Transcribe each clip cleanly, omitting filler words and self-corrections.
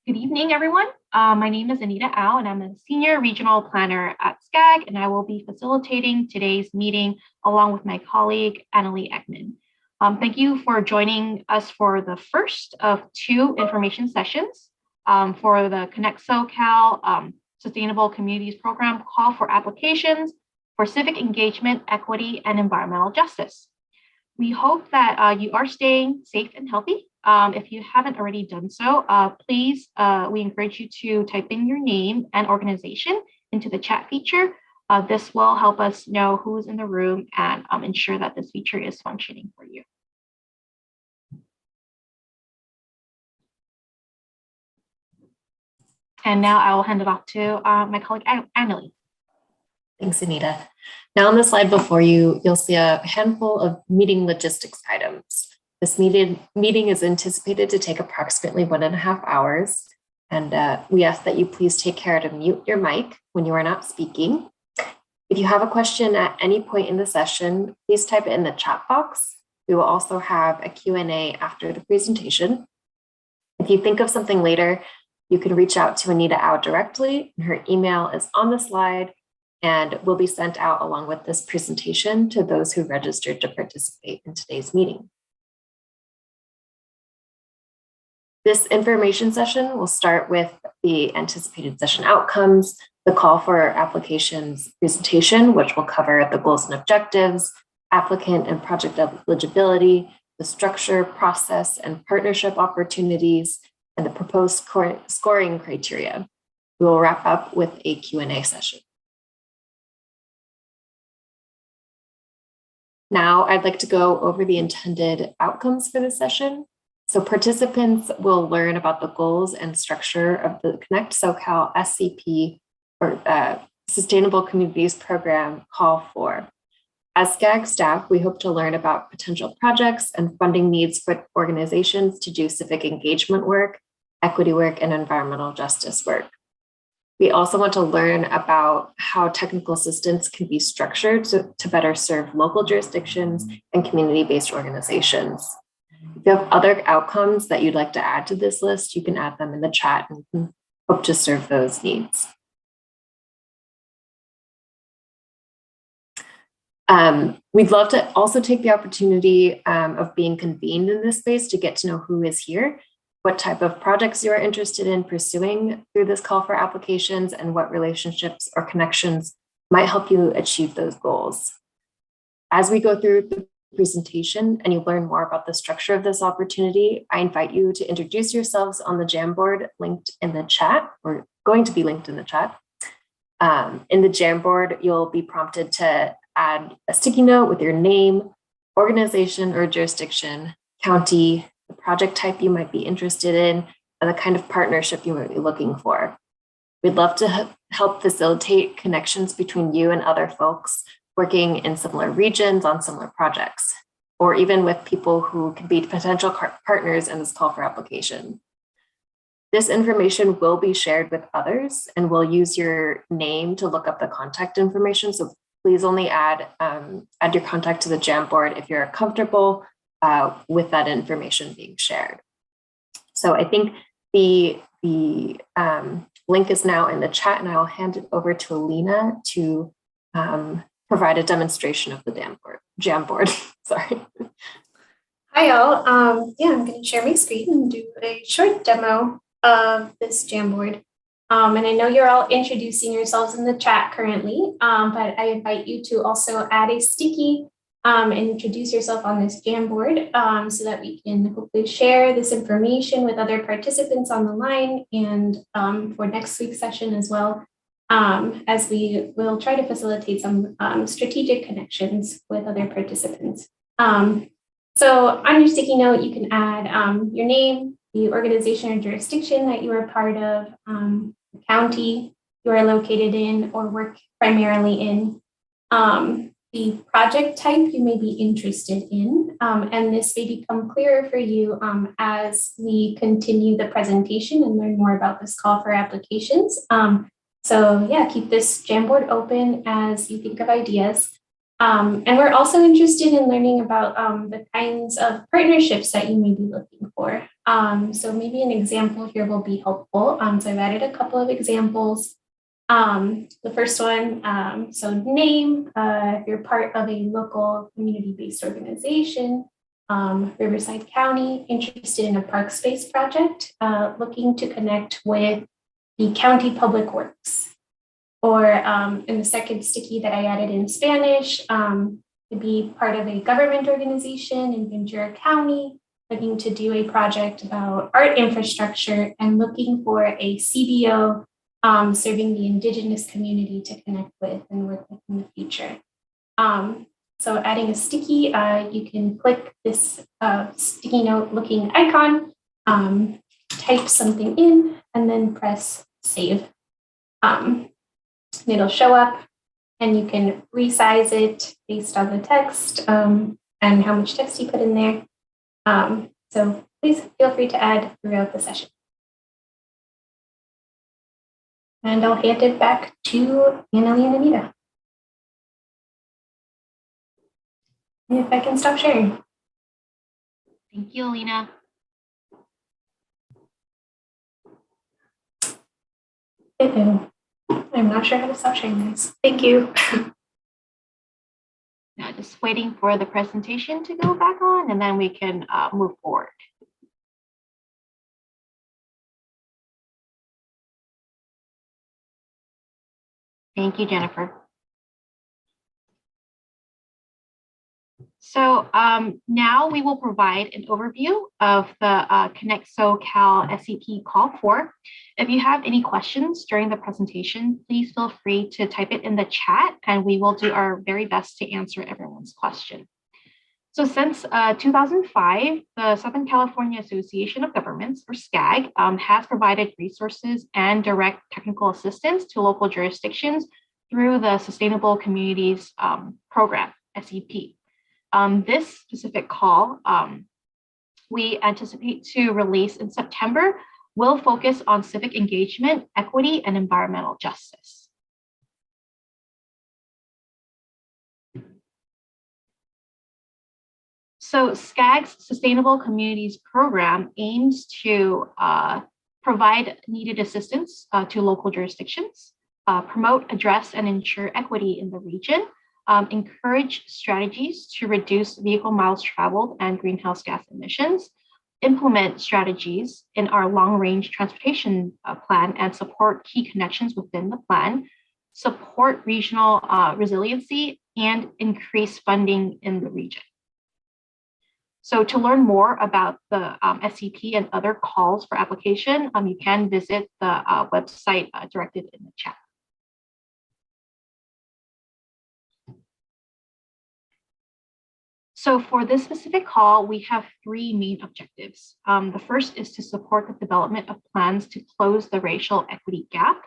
Good evening, everyone. My name is Anita Au, and I'm a Senior Regional Planner at SCAG, and I will be facilitating today's meeting along with my colleague, Annalie Ekman. Thank you for joining us for the first of two information sessions for the Connect SoCal Sustainable Communities Program Call for Applications for Civic Engagement, Equity, and Environmental Justice. We hope that you are staying safe and healthy. If you haven't already done so, please, we encourage you to type in your name and organization into the chat feature. This will help us know who's in the room and ensure that this feature is functioning for you. And now I will hand it off to my colleague, Annalie. Thanks, Anita. Now on the slide before you, you'll see a handful of meeting logistics items. This meeting is anticipated to take approximately 1.5 hours. And we ask that you please take care to mute your mic when you are not speaking. If you have a question at any point in the session, please type it in the chat box. We will also have a Q&A after the presentation. If you think of something later, you can reach out to Anita Au directly. Her email is on the slide and will be sent out along with this presentation to those who registered to participate in today's meeting. This information session will start with the anticipated session outcomes, the call for applications presentation, which will cover the goals and objectives, applicant and project eligibility, the structure, process, and partnership opportunities, and the proposed scoring criteria. We will wrap up with a Q&A session. Now I'd like to go over the intended outcomes for this session. So participants will learn about the goals and structure of the Connect SoCal SCP, or Sustainable Communities Program Call for. As SCAG staff, we hope to learn about potential projects and funding needs for organizations to do civic engagement work, equity work, and environmental justice work. We also want to learn about how technical assistance can be structured to better serve local jurisdictions and community-based organizations. If you have other outcomes that you'd like to add to this list, you can add them in the chat and hope to serve those needs. We'd love to also take the opportunity of being convened in this space to get to know who is here, what type of projects you are interested in pursuing through this call for applications, and what relationships or connections might help you achieve those goals. As we go through the presentation and you learn more about the structure of this opportunity, I invite you to introduce yourselves on the Jamboard linked in the chat, or going to be linked in the chat. In the Jamboard, you'll be prompted to add a sticky note with your name, organization or jurisdiction, county, the project type you might be interested in, and the kind of partnership you might be looking for. We'd love to help facilitate connections between you and other folks working in similar regions on similar projects, or even with people who could be potential partners in this call for application. This information will be shared with others, and we'll use your name to look up the contact information. So please only add your contact to the Jamboard if you're comfortable with that information being shared. So I think the link is now in the chat, and I'll hand it over to Alina to provide a demonstration of the Jamboard. Sorry. Hi, all. I'm going to share my screen and do a short demo of this Jamboard. And I know you're all introducing yourselves in the chat currently, but I invite you to also add a sticky and introduce yourself on this Jamboard so that we can hopefully share this information with other participants on the line and for next week's session as well, as we will try to facilitate some strategic connections with other participants. So on your sticky note, you can add your name, the organization or jurisdiction that you are part of, the county you are located in or work primarily in, the project type you may be interested in, and this may become clearer for you as we continue the presentation and learn more about this call for applications. So yeah, keep this Jamboard open as you think of ideas. And we're also interested in learning about the kinds of partnerships that you may be looking for. So maybe an example here will be helpful. So I've added a couple of examples. The first one, so name, if you're part of a local community-based organization, Riverside County, interested in a park space project, looking to connect with the county public works. Or in the second sticky that I added in Spanish, to be part of a government organization in Ventura County, looking to do a project about art infrastructure and looking for a CBO serving the indigenous community to connect with and work with in the future. So adding a sticky, you can click this sticky note looking icon, type something in, and then press save. It'll show up and you can resize it based on the text and how much text you put in there. So please feel free to add throughout the session. And I'll hand it back to Annalie and Anita. If I can stop sharing. Thank you, Alina. I'm not sure how to stop sharing this. Thank you. Now, just waiting for the presentation to go back on, and then we can move forward. Thank you, Jennifer. So now we will provide an overview of the Connect SoCal SCP Call for. If you have any questions during the presentation, please feel free to type it in the chat and we will do our very best to answer everyone's question. So since 2005, the Southern California Association of Governments, or SCAG, has provided resources and direct technical assistance to local jurisdictions through the Sustainable Communities Program, SCP. This specific call we anticipate to release in September will focus on civic engagement, equity, and environmental justice. So SCAG's Sustainable Communities Program aims to provide needed assistance to local jurisdictions, promote, address, and ensure equity in the region, encourage strategies to reduce vehicle miles traveled and greenhouse gas emissions, implement strategies in our long-range transportation plan and support key connections within the plan, support regional resiliency, and increase funding in the region. So to learn more about the SCP and other calls for application, you can visit the website directed in the chat. So for this specific call, we have three main objectives. The first is to support the development of plans to close the racial equity gap.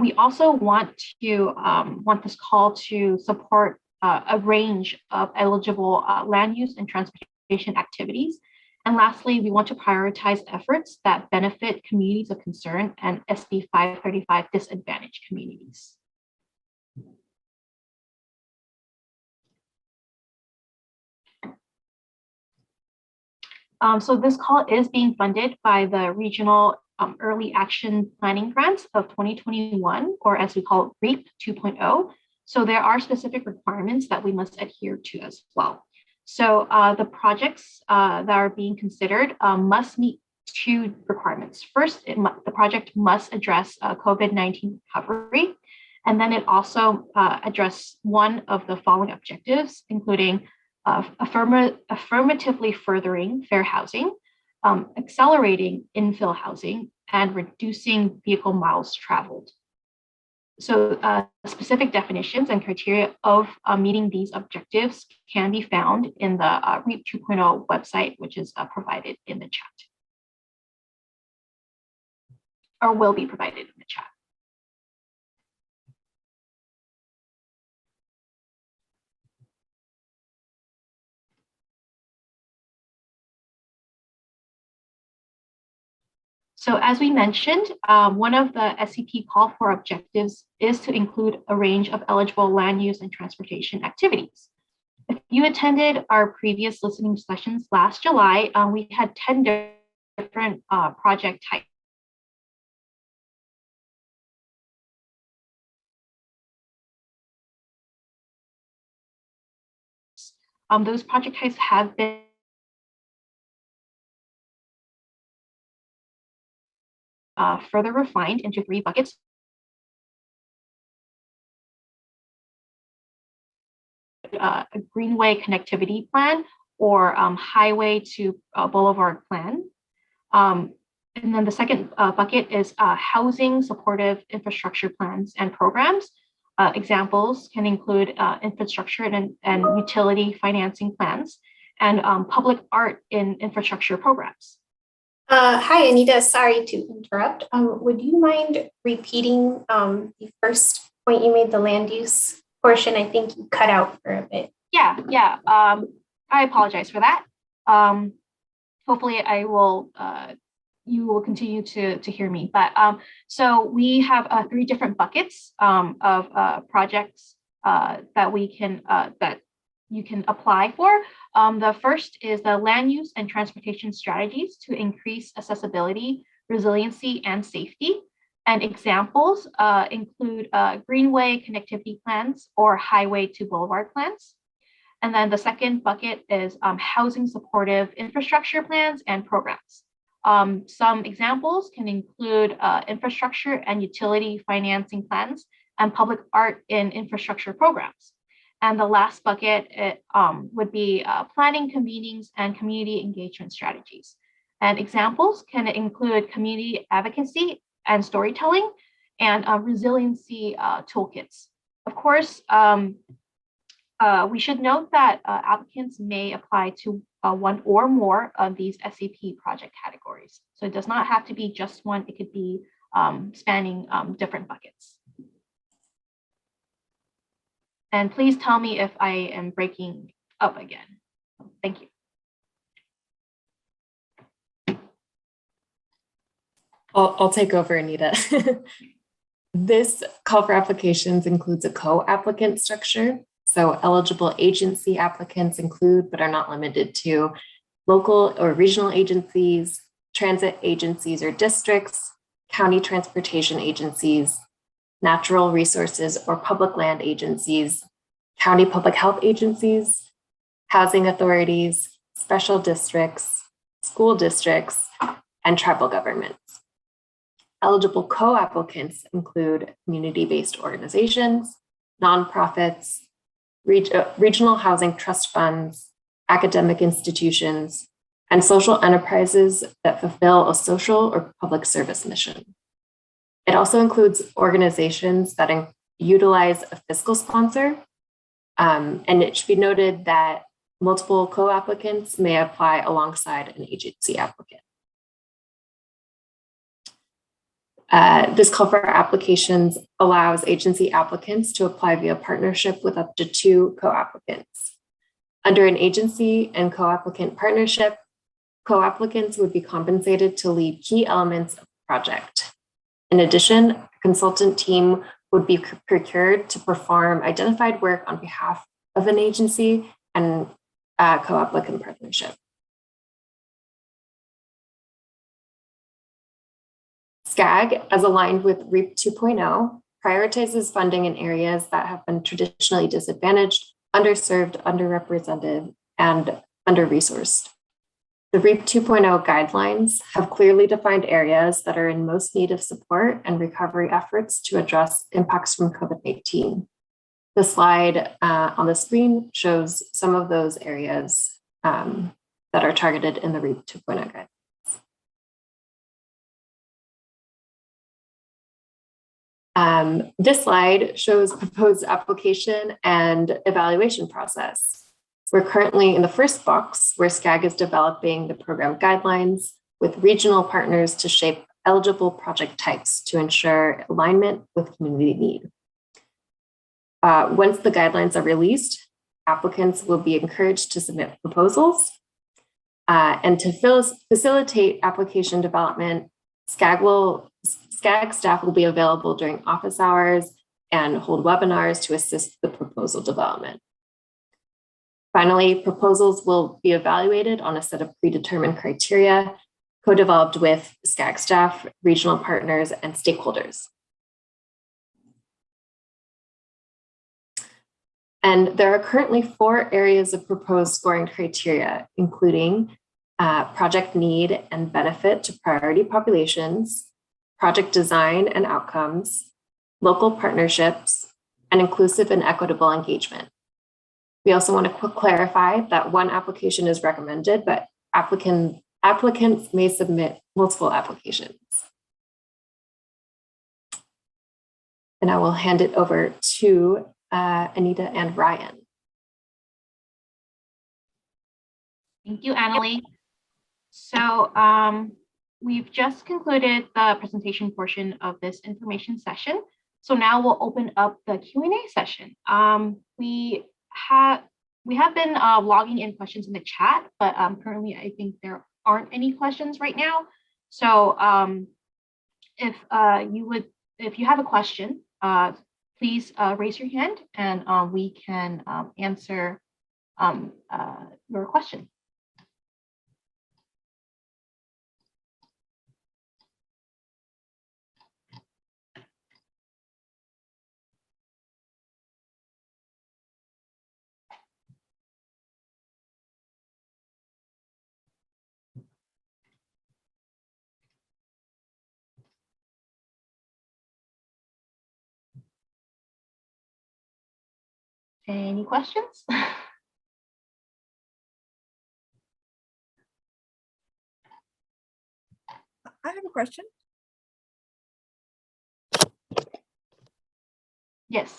We also want this call to support a range of eligible land use and transportation activities. And lastly, we want to prioritize efforts that benefit communities of concern and SB 535 disadvantaged communities. So this call is being funded by the Regional Early Action Planning Grants of 2021, or as we call it, REAP 2.0. So there are specific requirements that we must adhere to as well. So the projects that are being considered must meet two requirements. First, the project must address COVID-19 recovery, and then it also address one of the following objectives, including affirmatively furthering fair housing, accelerating infill housing, and reducing vehicle miles traveled. So specific definitions and criteria of meeting these objectives can be found in the REAP 2.0 website, which is provided in the chat, or will be provided in the chat. So as we mentioned, one of the SCP call for objectives is to include a range of eligible land use and transportation activities. If you attended our previous listening sessions last July, we had 10 different project types. Those project types have been further refined into 3 buckets. A greenway connectivity plan or highway to boulevard plan. And then the second bucket is housing supportive infrastructure plans and programs. Examples can include infrastructure and utility financing plans and public art in infrastructure programs. Hi, Anita. Sorry to interrupt. Would you mind repeating the first point you made, the land use portion? I think you cut out for a bit. Yeah. I apologize for that. Hopefully I will, you will continue to hear me. But so we have 3 different buckets of projects that we can, that you can apply for. The first is the land use and transportation strategies to increase accessibility, resiliency, and safety. And examples include greenway connectivity plans or highway to boulevard plans. And then the second bucket is housing supportive infrastructure plans and programs. Some examples can include infrastructure and utility financing plans and public art in infrastructure programs. And the last bucket would be planning, convenings, and community engagement strategies. And examples can include community advocacy and storytelling and resiliency toolkits. Of course, we should note that applicants may apply to one or more of these SCP project categories. So it does not have to be just one, it could be spanning different buckets. And please tell me if I am breaking up again. Thank you. I'll take over, Anita. This call for applications includes a co-applicant structure. So eligible agency applicants include, but are not limited to, local or regional agencies, transit agencies or districts, county transportation agencies, natural resources or public land agencies, county public health agencies, housing authorities, special districts, school districts, and tribal governments. Eligible co-applicants include community-based organizations, nonprofits, regional housing trust funds, academic institutions, and social enterprises that fulfill a social or public service mission. It also includes organizations that utilize a fiscal sponsor, and it should be noted that multiple co-applicants may apply alongside an agency applicant. This call for applications allows agency applicants to apply via partnership with up to 2 co-applicants. Under an agency and co-applicant partnership, co-applicants would be compensated to lead key elements of the project. In addition, a consultant team would be procured to perform identified work on behalf of an agency and co-applicant partnership. SCAG, as aligned with REAP 2.0, prioritizes funding in areas that have been traditionally disadvantaged, underserved, underrepresented, and under-resourced. The REAP 2.0 guidelines have clearly defined areas that are in most need of support and recovery efforts to address impacts from COVID-19. The slide on the screen shows some of those areas that are targeted in the REAP 2.0 guidelines. This slide shows proposed application and evaluation process. We're currently in the first box where SCAG is developing the program guidelines with regional partners to shape eligible project types to ensure alignment with community need. Once the guidelines are released, applicants will be encouraged to submit proposals. And to facilitate application development, SCAG staff will be available during office hours and hold webinars to assist the proposal development. Finally, proposals will be evaluated on a set of predetermined criteria, co-developed with SCAG staff, regional partners, and stakeholders. And there are currently 4 areas of proposed scoring criteria, including project need and benefit to priority populations, project design and outcomes, local partnerships, and inclusive and equitable engagement. We also want to clarify that one application is recommended, but applicants may submit multiple applications. And I will hand it over to Anita and Ryan. Thank you, Annalie. So we've just concluded the presentation portion of this information session. So now we'll open up the Q&A session. We have been logging in questions in the chat, but currently I think there aren't any questions right now. So if you have a question, please raise your hand and we can answer your question. Any questions? I have a question. Yes.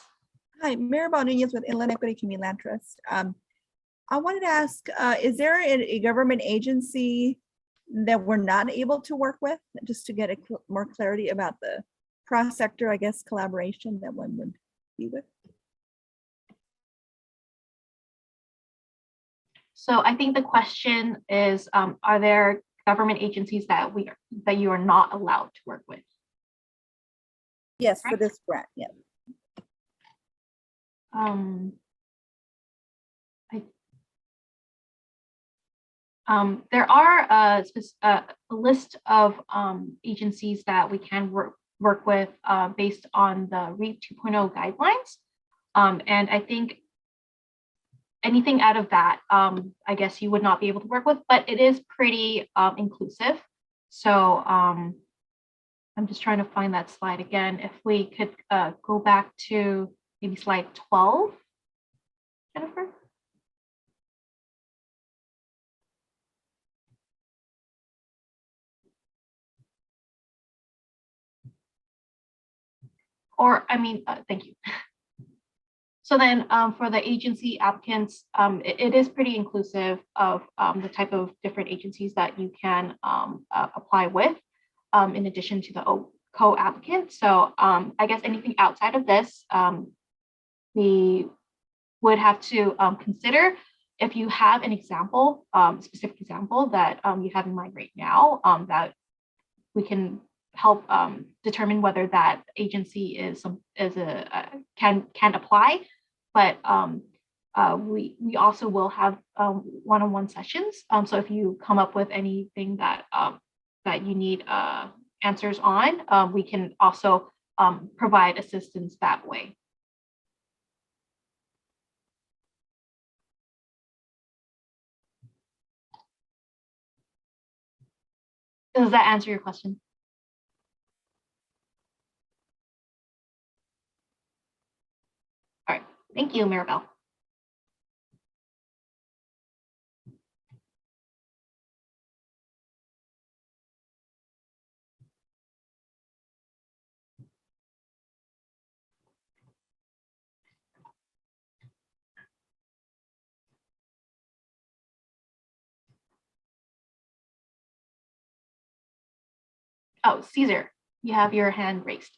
Hi, Maribel Nunez with Inland Equity Community Land Trust. I wanted to ask, is there a government agency that we're not able to work with, just to get more clarity about the cross-sector, I guess, collaboration that one would be with? So I think the question is, are there government agencies that you are not allowed to work with? Yes, for this grant, yeah. There are a list of agencies that we can work with based on the REAP 2.0 guidelines. And I think anything out of that, I guess you would not be able to work with, but it is pretty inclusive. So I'm just trying to find that slide again. If we could go back to maybe slide 12, Jennifer. Or, I mean, thank you. So then for the agency applicants, it is pretty inclusive of the type of different agencies that you can apply with, in addition to the co-applicant. So I guess anything outside of this, we would have to consider. If you have an example, specific example that you have in mind right now, that we can help determine whether that agency can apply. But we also will have one-on-one sessions. So if you come up with anything that that you need answers on, we can also provide assistance that way. Does that answer your question? All right, thank you, Maribel. Oh, Caesar, you have your hand raised.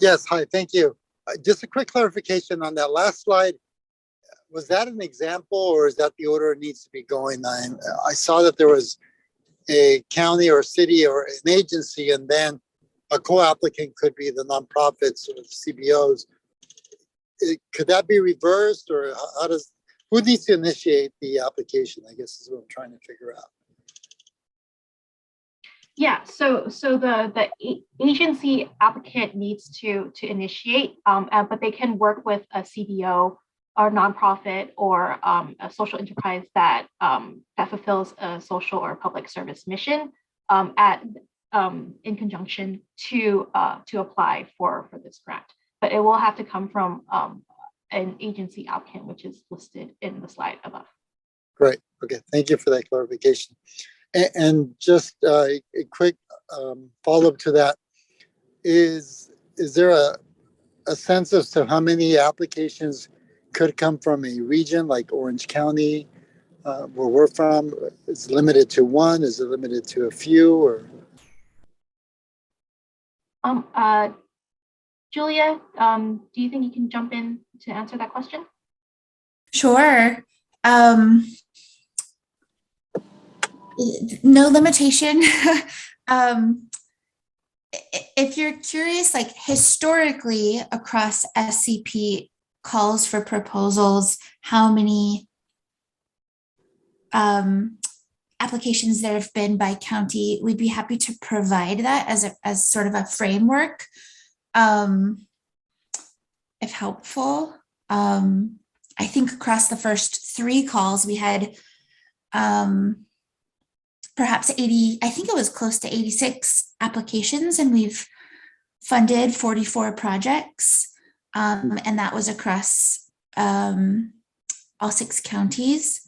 Yes, hi, thank you. Just a quick clarification on that last slide. Was that an example or is that the order it needs to be going? I saw that there was a county or a city or an agency, and then a co-applicant could be the nonprofits or CBOs. Could that be reversed, or who needs to initiate the application, I guess is what I'm trying to figure out. Yeah, so the agency applicant needs to initiate, but they can work with a CBO or nonprofit or a social enterprise that fulfills a social or public service mission in conjunction to apply for this grant. But it will have to come from an agency applicant, which is listed in the slide above. Great. Okay. Thank you for that clarification. And just a quick follow-up to that, is there a sense as to how many applications could come from a region like Orange County, where we're from? Is it limited to one? Is it limited to a few? Or Julia, do you think you can jump in to answer that question? Sure. No limitation. If you're curious, like historically across SCP calls for proposals, how many applications there have been by county, we'd be happy to provide that as sort of a framework, if helpful. I think across the first 3 calls, we had perhaps 80, I think it was close to 86 applications, and we've funded 44 projects. And that was across all 6 counties.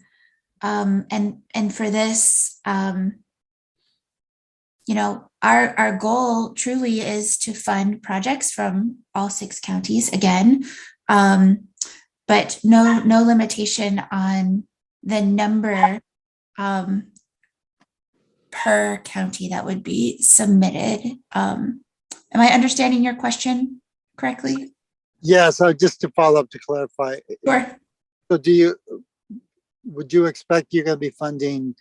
And for this, you know, our goal truly is to fund projects from all 6 counties again, but no limitation on the number per county that would be submitted. Am I understanding your question correctly? yeah, so just to follow up to clarify. Sure. So would you expect you're going to be funding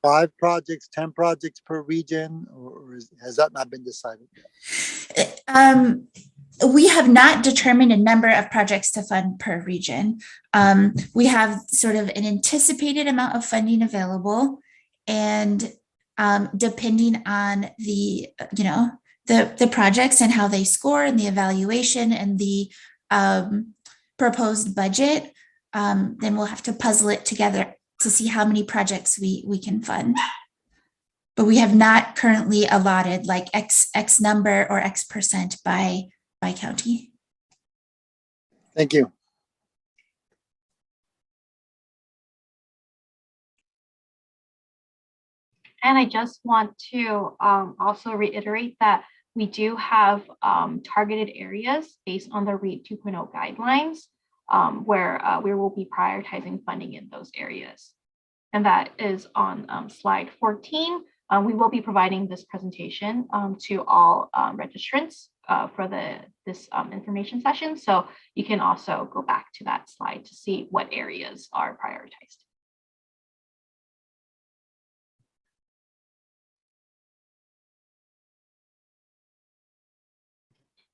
5 projects, 10 projects per region, or has that not been decided? We have not determined a number of projects to fund per region. We have sort of an anticipated amount of funding available, and depending on the projects and how they score and the evaluation and the proposed budget, then we'll have to puzzle it together to see how many projects we can fund. But we have not currently allotted like X number or X percent by county. Thank you. And I just want to also reiterate that we do have targeted areas based on the READ 2.0 guidelines where we will be prioritizing funding in those areas. And that is on slide 14. We will be providing this presentation to all registrants for this information session. So you can also go back to that slide to see what areas are prioritized.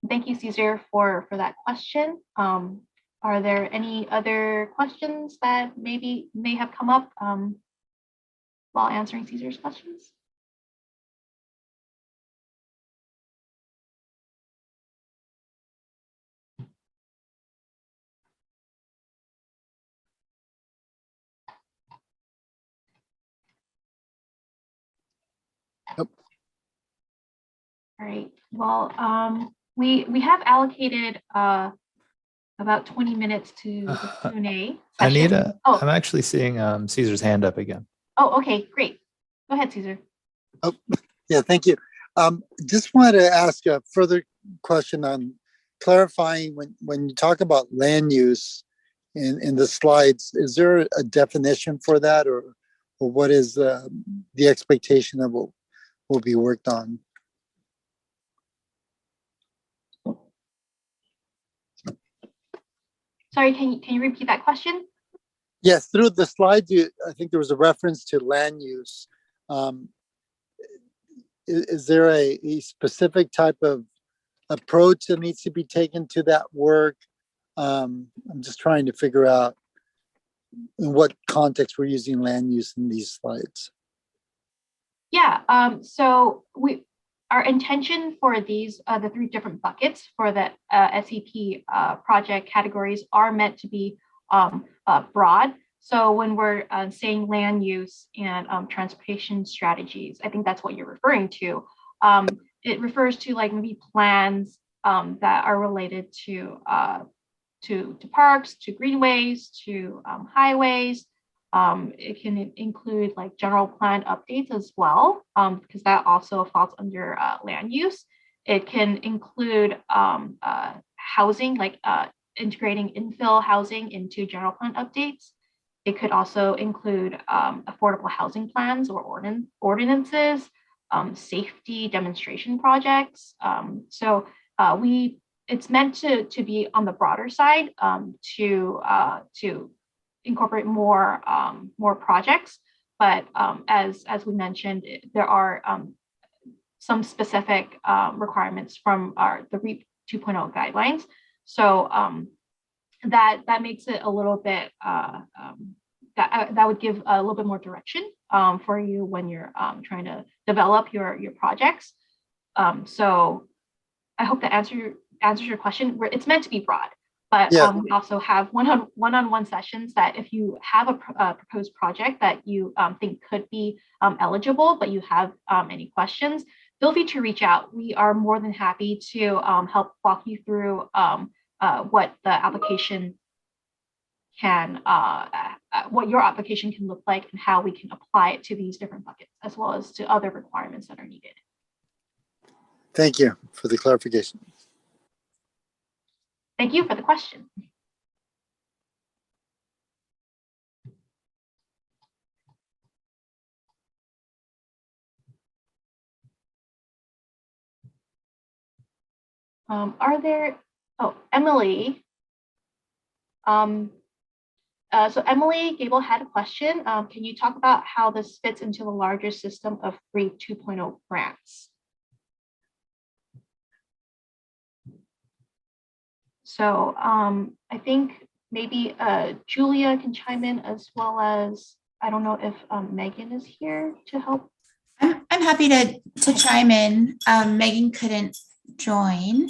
Thank you, Cesar, for that question. Are there any other questions that may have come up while answering Cesar's questions? Nope. All right. Well, we have allocated about 20 minutes to the Q&A session. Anita, oh. I'm actually seeing Cesar's hand up again. Oh, okay, great. Go ahead, Cesar. Oh, yeah, thank you. Just wanted to ask a further question on clarifying when you talk about land use in the slides, is there a definition for that, or what is the expectation that will be worked on? Sorry, can you repeat that question? Yes, through the slides, I think there was a reference to land use. Is there a specific type of approach that needs to be taken to that work? I'm just trying to figure out in what context we're using land use in these slides. Yeah, so our intention for these, the 3 different buckets for the SCP project categories are meant to be broad. So when we're saying land use and transportation strategies, I think that's what you're referring to. It refers to like maybe plans that are related to parks, to greenways, to highways. It can include like general plan updates as well, because that also falls under land use. It can include housing, like integrating infill housing into general plan updates. It could also include affordable housing plans or ordinances, safety demonstration projects. So it's meant to be on the broader side, to incorporate more projects. But as we mentioned, there are some specific requirements from the REAP 2.0 guidelines. So that makes it a little bit, that would give a little bit more direction for you when you're trying to develop your projects. So I hope that answers your question. It's meant to be broad, but Yeah. we also have one-on-one sessions that if you have a proposed project that you think could be eligible, but you have any questions, feel free to reach out. We are more than happy to help walk you through what the application can, what your application can look like and how we can apply it to these different buckets, as well as to other requirements that are needed. Thank you for the clarification. Thank you for the question. Are there, Emily. So Emily Gable had a question. Can you talk about how this fits into the larger system of REAP 2.0 grants? So I think maybe Julia can chime in, as well as, I don't know if Megan is here to help. I'm happy to chime in. Megan couldn't join.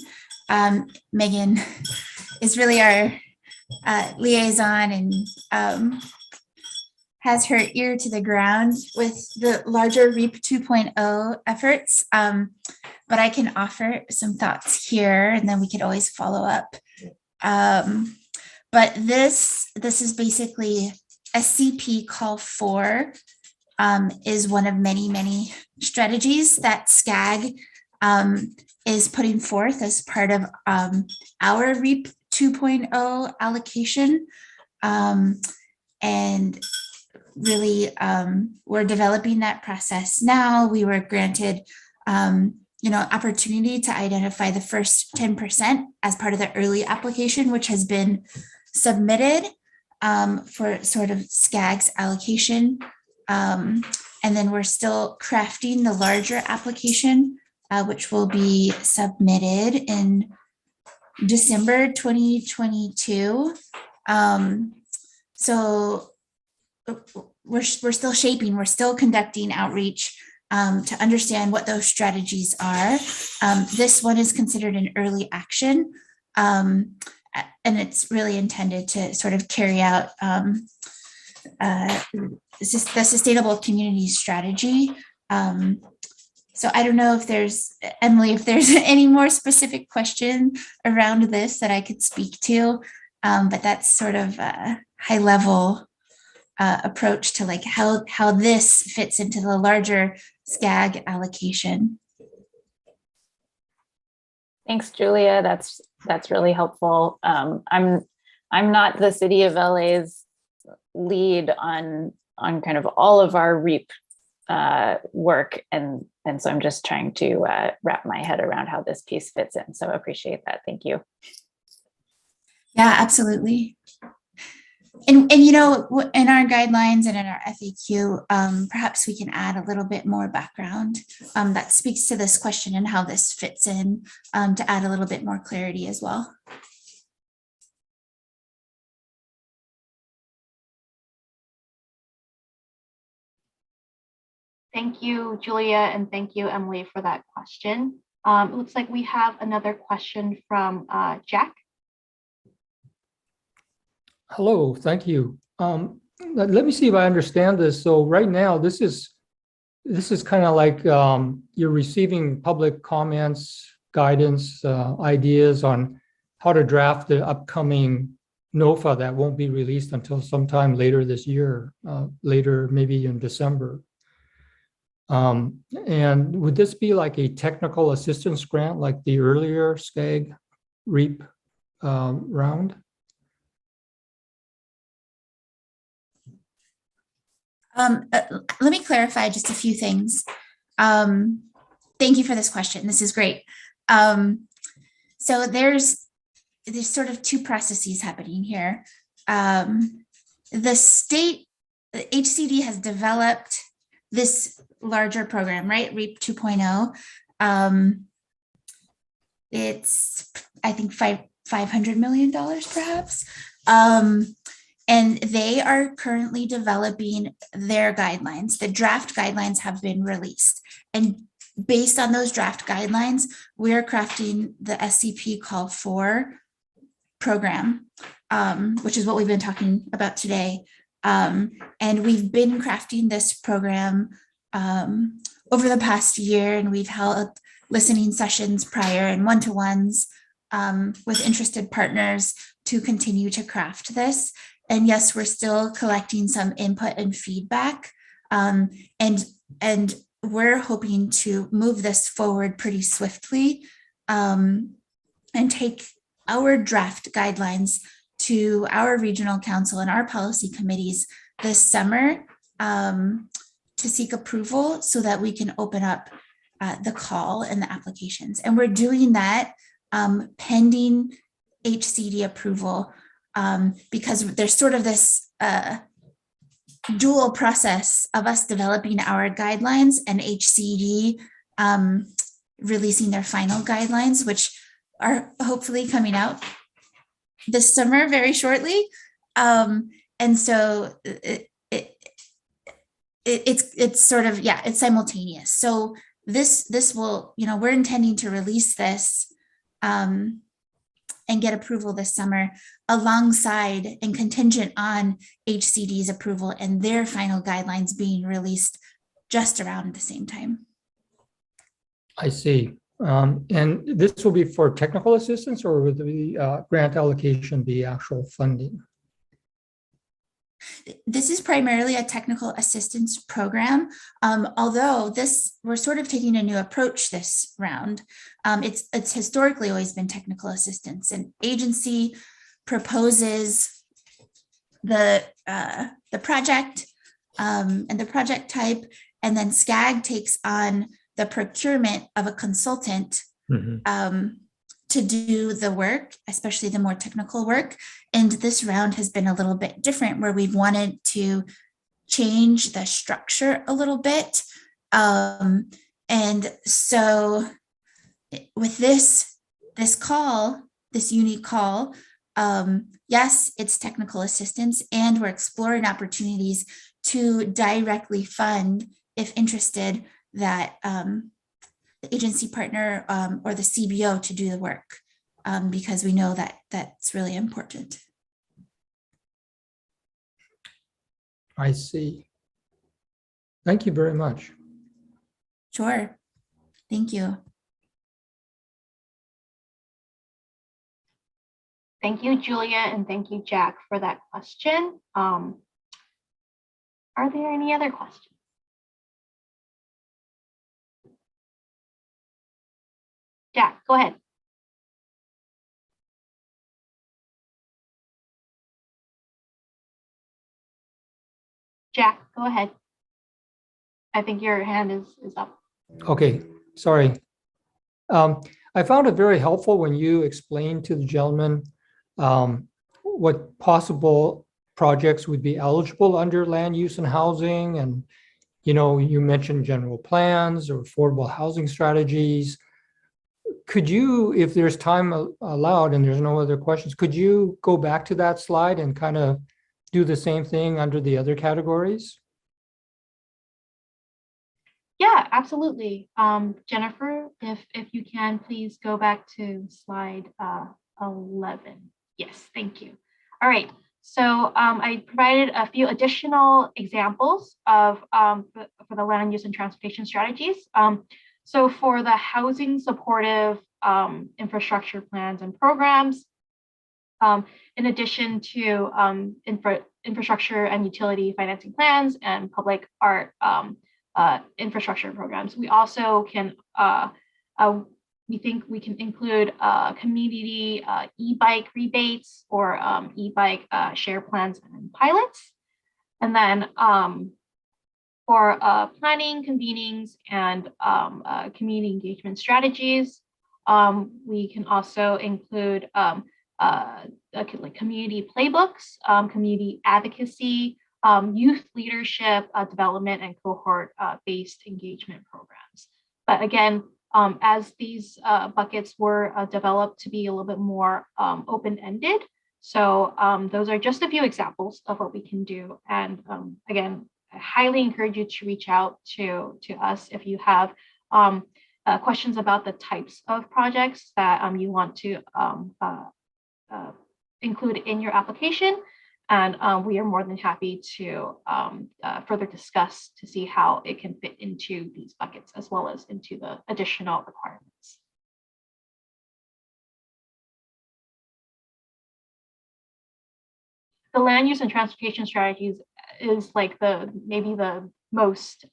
Megan is really our liaison and has her ear to the ground with the larger REAP 2.0 efforts. But I can offer some thoughts here, and then we could always follow up. But this is basically SCP call 4 is one of many strategies that SCAG is putting forth as part of our REAP 2.0 allocation. And really, we're developing that process now. We were granted opportunity to identify the first 10% as part of the early application, which has been submitted for sort of SCAG's allocation. And then we're still crafting the larger application, which will be submitted in December 2022. So we're still shaping, we're still conducting outreach to understand what those strategies are. This one is considered an early action, and it's really intended to sort of carry out the Sustainable Communities strategy. So I don't know if there's, Emily, if there's any more specific question around this that I could speak to, but that's sort of a high level approach to like how this fits into the larger SCAG allocation. Thanks, Julia. That's really helpful. I'm not the City of LA's lead on kind of all of our REAP work, and so I'm just trying to wrap my head around how this piece fits in. So I appreciate that. Thank you. Yeah, absolutely. And in our guidelines and in our FAQ, perhaps we can add a little bit more background that speaks to this question and how this fits in, to add a little bit more clarity as well. Thank you, Julia, and thank you, Emily, for that question. It looks like we have another question from Jack. Hello, thank you. Let me see if I understand this. So right now, this is kind of like you're receiving public comments, guidance, ideas on how to draft the upcoming NOFA that won't be released until sometime later this year, later maybe in December. And would this be like a technical assistance grant like the earlier SCAG REAP round? Let me clarify just a few things. Thank you for this question. This is great. So there's sort of two processes happening here. The state, the HCD has developed this larger program, right? REAP 2.0. It's, I think, $500 million perhaps. And they are currently developing their guidelines. The draft guidelines have been released. And based on those draft guidelines, we are crafting the SCP Call for program, which is what we've been talking about today. And we've been crafting this program over the past year, and we've held listening sessions prior and one-to-ones with interested partners to continue to craft this. And yes, we're still collecting some input and feedback, and we're hoping to move this forward pretty swiftly and take our draft guidelines to our regional council and our policy committees this summer to seek approval so that we can open up the call and the applications. And we're doing that pending HCD approval because there's sort of this dual process of us developing our guidelines and HCD releasing their final guidelines, which are hopefully coming out this summer very shortly. And so it's sort of, yeah, it's simultaneous. So this will, we're intending to release this and get approval this summer alongside and contingent on HCD's approval and their final guidelines being released just around the same time. I see. And this will be for technical assistance, or would the grant allocation be actual funding? This is primarily a technical assistance program, although we're sort of taking a new approach this round. It's historically always been technical assistance. An agency proposes the project and the project type, and then SCAG takes on the procurement of a consultant to do the work, especially the more technical work. And this round has been a little bit different, where we've wanted to change the structure a little bit. And so with this call, this unique call, yes, it's technical assistance, and we're exploring opportunities to directly fund, if interested, that the agency partner or the CBO to do the work, because we know that that's really important. I see. Thank you very much. Sure. Thank you. Thank you, Julia, and thank you, Jack, for that question. Are there any other questions? Jack, go ahead. Jack, go ahead. I think your hand is up. Okay, sorry. I found it very helpful when you explained to the gentleman what possible projects would be eligible under land use and housing. And, you mentioned general plans or affordable housing strategies. Could you, if there's time allowed and there's no other questions, could you go back to that slide and kind of do the same thing under the other categories? Yeah, absolutely. Jennifer, if you can, please go back to slide 11. Yes, thank you. All right. So I provided a few additional examples of for the land use and transportation strategies. So for the housing supportive infrastructure plans and programs, in addition to infrastructure and utility financing plans and public art infrastructure programs, we also can we think we can include community e-bike rebates or e-bike share plans and pilots. And then for planning, convenings, and community engagement strategies, we can also include like community playbooks, community advocacy, youth leadership development, and cohort-based engagement programs. But again, as these buckets were developed to be a little bit more open-ended. So those are just a few examples of what we can do. And again, I highly encourage you to reach out to us if you have questions about the types of projects that you want to include in your application. And we are more than happy to further discuss to see how it can fit into these buckets as well as into the additional requirements. The land use and transportation strategies is like maybe the most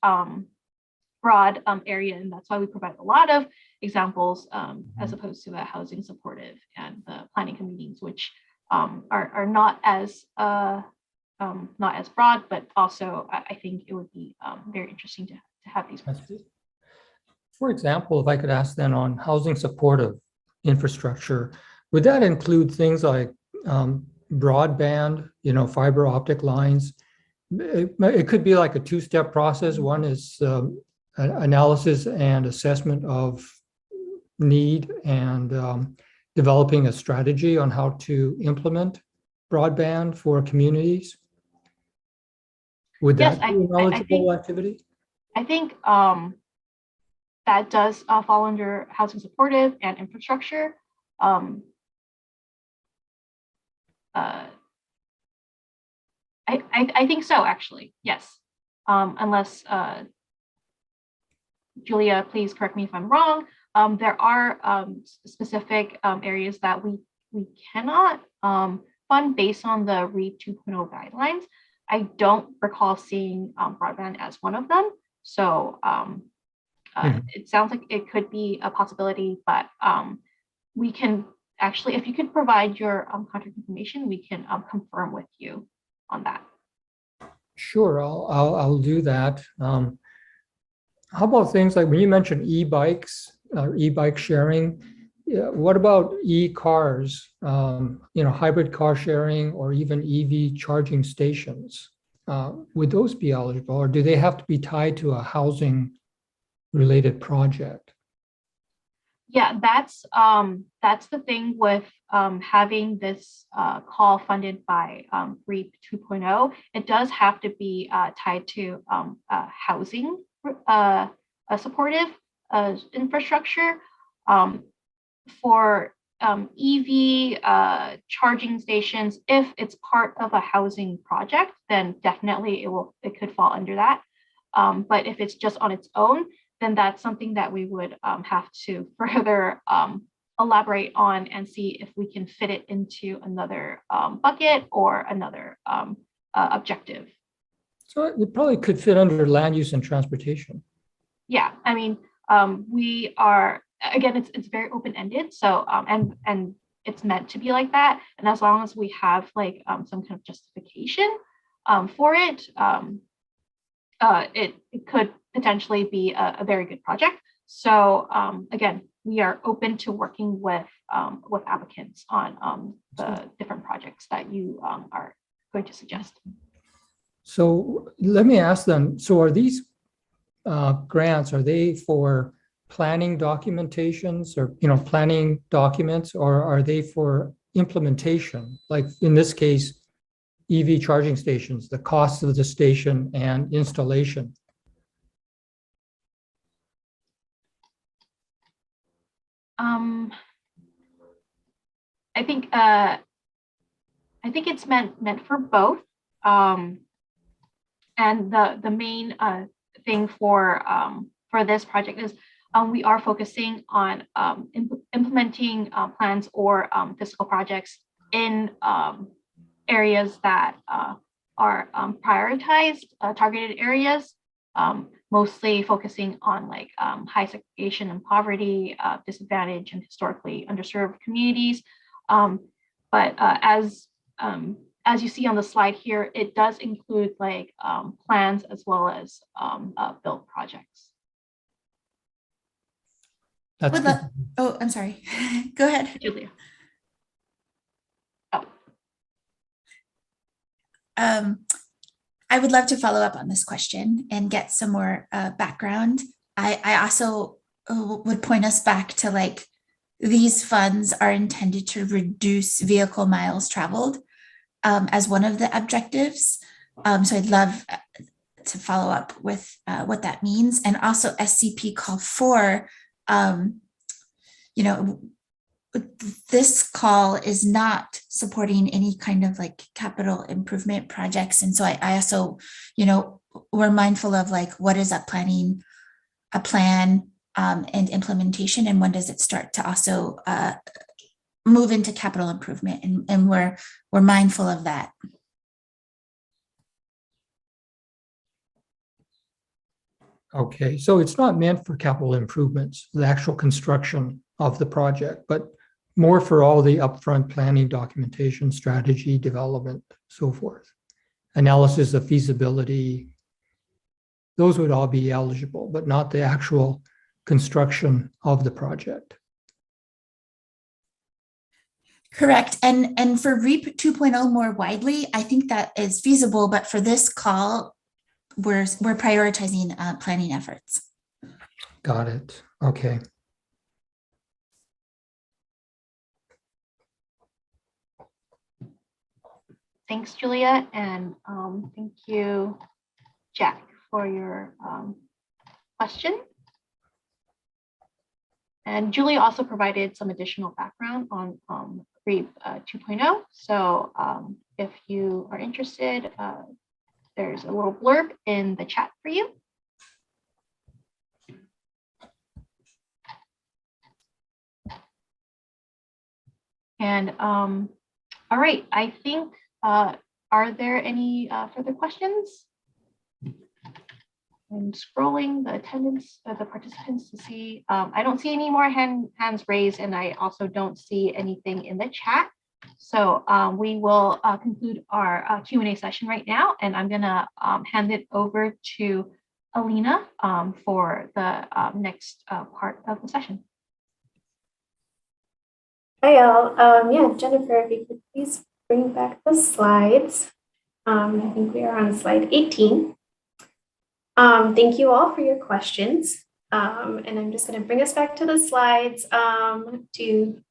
broad area, and that's why we provide a lot of examples as opposed to the housing supportive and the planning convenings, which are not as broad, but also I think it would be very interesting to have these. For example, if I could ask then on housing supportive infrastructure, would that include things like broadband, fiber optic lines? It could be like a two-step process. One is analysis and assessment of need and developing a strategy on how to implement broadband for communities. Would that be an eligible activity? I think that does fall under housing supportive and infrastructure. I think so, actually, yes. Unless, Julia, please correct me if I'm wrong. There are specific areas that we cannot fund based on the REAP 2.0 guidelines. I don't recall seeing broadband as one of them. So it sounds like it could be a possibility, but we can actually, if you could provide your contact information, we can confirm with you on that. Sure, I'll do that. How about things like when you mentioned e-bikes or e-bike sharing, what about e-cars, hybrid car sharing or even EV charging stations? Would those be eligible, or do they have to be tied to a housing related project? Yeah, that's the thing with having this call funded by REAP 2.0. It does have to be tied to housing supportive infrastructure. For EV charging stations, if it's part of a housing project, then definitely it could fall under that. But if it's just on its own, then that's something that we would have to further elaborate on and see if we can fit it into another bucket or another objective. So it probably could fit under land use and transportation. Yeah, I mean, we are, again, it's very open-ended. So, and it's meant to be like that. And as long as we have like some kind of justification for it, it could potentially be a very good project. So again, we are open to working with applicants on the different projects that you are going to suggest. So let me ask them, so are these grants, are they for planning documentations or, planning documents, or are they for implementation? Like in this case, EV charging stations, the cost of the station and installation. I think it's meant for both. And the main thing for this project is we are focusing on implementing plans or fiscal projects in areas that are prioritized, targeted areas, mostly focusing on like high segregation and poverty, disadvantaged and historically underserved communities. But as you see on the slide here, it does include like plans as well as built projects. That's Would good. Oh, I'm sorry. Go ahead. Julia. I would love to follow up on this question and get some more background. I also would point us back to like, these funds are intended to reduce vehicle miles traveled as one of the objectives. So I'd love to follow up with what that means. And also SCP call 4, this call is not supporting any kind of like capital improvement projects. And so I also, we're mindful of like, what is a plan and implementation, and when does it start to also move into capital improvement, and we're mindful of that. Okay, so it's not meant for capital improvements, the actual construction of the project, but more for all the upfront planning, documentation, strategy, development, so forth. Analysis of feasibility, those would all be eligible, but not the actual construction of the project. Correct. And for REAP 2.0 more widely, I think that is feasible, but for this call, we're prioritizing planning efforts. Got it. Okay. Thanks, Julia, and thank you, Jack, for your question. And Julia also provided some additional background on REAP 2.0. So if you are interested, there's a little blurb in the chat for you. And all right, I think, are there any further questions? I'm scrolling the attendance of the participants to see. I don't see any more hands raised, and I also don't see anything in the chat. So we will conclude our Q&A session right now, and I'm gonna hand it over to Alina for the next part of the session. Hi, all. Yeah, Jennifer, if you could please bring back the slides. I think we are on slide 18. Thank you all for your questions. And I'm just going to bring us back to the slides to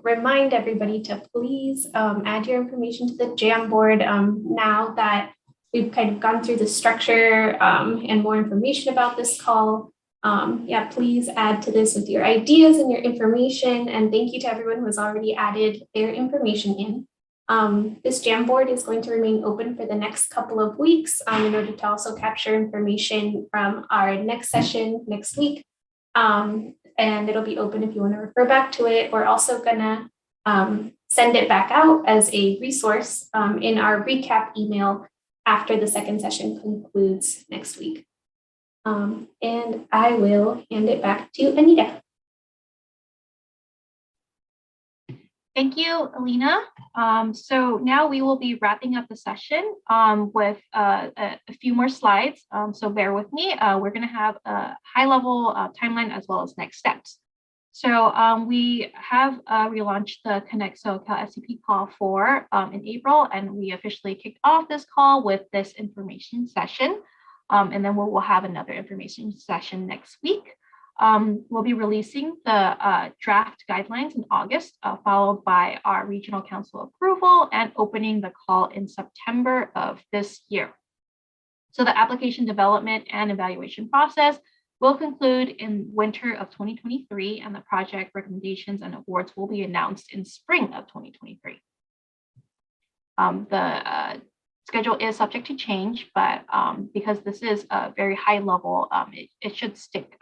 remind everybody to please add your information to the Jamboard now that we've kind of gone through the structure and more information about this call. Yeah, please add to this with your ideas and your information. And thank you to everyone who has already added their information in. This Jamboard is going to remain open for the next couple of weeks in order to also capture information from our next session next week. And it'll be open if you want to refer back to it. We're also gonna send it back out as a resource in our recap email after the second session concludes next week. And I will hand it back to Anita. Thank you, Alina. So now we will be wrapping up the session with a few more slides. So bear with me. We're going to have a high-level timeline as well as next steps. So we have relaunched the Connect SoCal SCP call 4 in April, and we officially kicked off this call with this information session. And then we'll have another information session next week. We'll be releasing the draft guidelines in August, followed by our regional council approval and opening the call in September of this year. So the application development and evaluation process will conclude in winter of 2023, and the project recommendations and awards will be announced in spring of 2023. The schedule is subject to change, but because this is a very high level, it should stick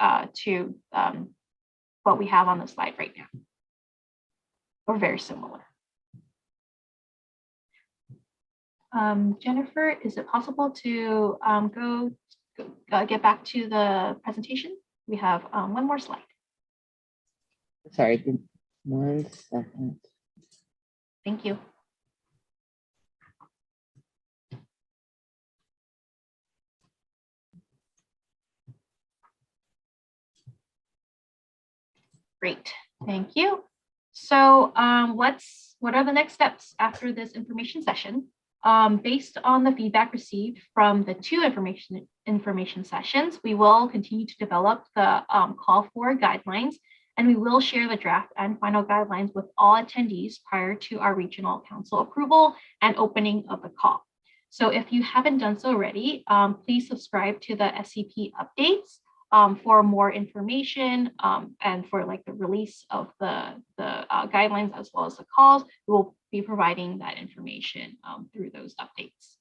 to what we have on the slide right now, or very similar. Jennifer, is it possible to get back to the presentation? We have one more slide. Sorry, give 1 second. Thank you. Great, thank you. So what are the next steps after this information session? Based on the feedback received from the 2 information sessions, we will continue to develop the call for guidelines, and we will share the draft and final guidelines with all attendees prior to our regional council approval and opening of the call. So if you haven't done so already, please subscribe to the SCP updates for more information and for like the release of the guidelines as well as the calls. We will be providing that information through those updates.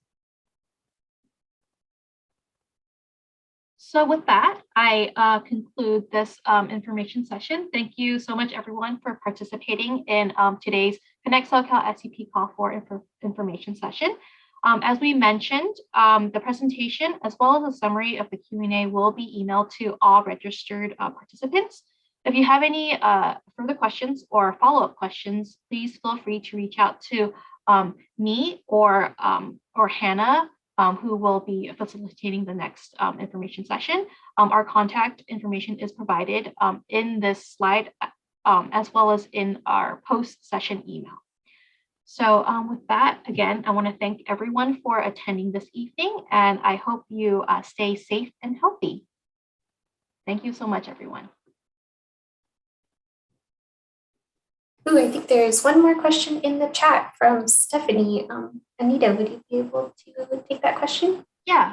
So with that, I conclude this information session. Thank you so much, everyone, for participating in today's Connect SoCal SCP Call for Information session. As we mentioned, the presentation as well as a summary of the Q&A will be emailed to all registered participants. If you have any further questions or follow-up questions, please feel free to reach out to me or Hannah, who will be facilitating the next information session. Our contact information is provided in this slide, as well as in our post-session email. So with that, again, I want to thank everyone for attending this evening, and I hope you stay safe and healthy. Thank you so much, everyone. Ooh, I think there's one more question in the chat from Stephanie. Anita, would you be able to take that question? Yeah,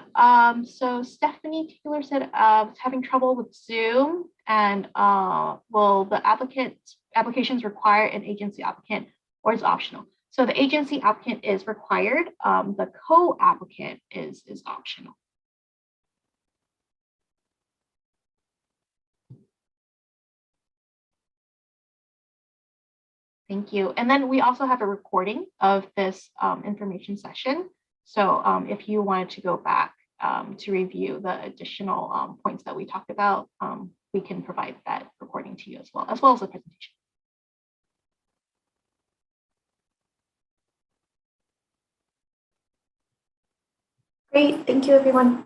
so Stephanie Taylor said having trouble with Zoom, and will the applications require an agency applicant, or is optional? So the agency applicant is required. The co-applicant is optional. Thank you. And then we also have a recording of this information session. So if you wanted to go back to review the additional points that we talked about, we can provide that recording to you as well as the presentation. Great, thank you, everyone.